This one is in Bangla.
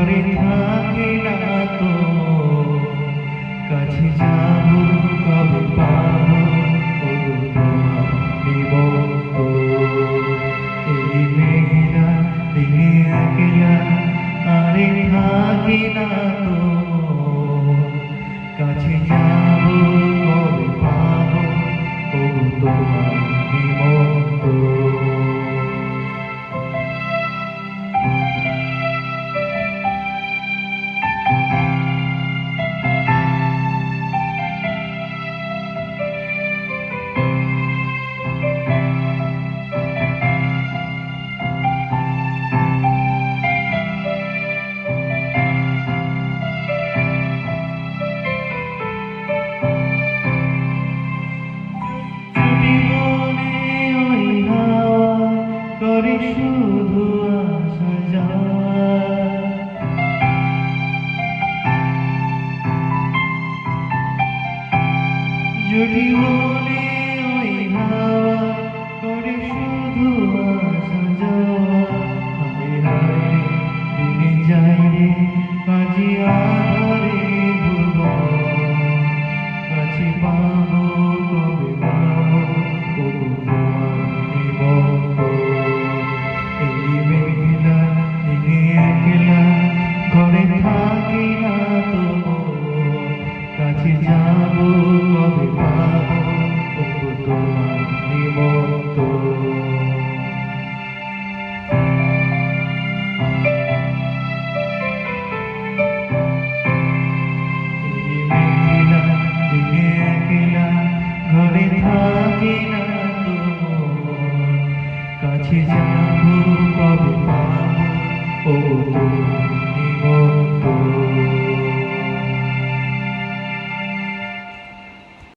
ঘরে থাকে না তো, কাছে যাব কবে পাবো ওগো তোমার নিমন্ত্রণ। এই মেঘলা দিনে একলা আরে থাকি না তো, কাছে যাব কবে পাবো ওগো তোমার নিমন্ত্রণ। করে শুধু আসা যাওয়া, যদি মনে ওই হাওয়া করে শুধু আসা যাওয়া। হায় হায় দিনে যাই রে কাজে আধারে ভুবন, কাছে পাবো কবে পাবো ওগো তোমার নিমন্ত্রণ। এই মেঘলা দিনে একলা ঘরে থাকি না তো, কাছে যাব কবে পাবো ওগো তোমার নিমন্ত্রণ। এই মেঘলা দিনে একলা ঘরে থাকি না তো, কাছে যাব কবে পাবো ওগো তোমার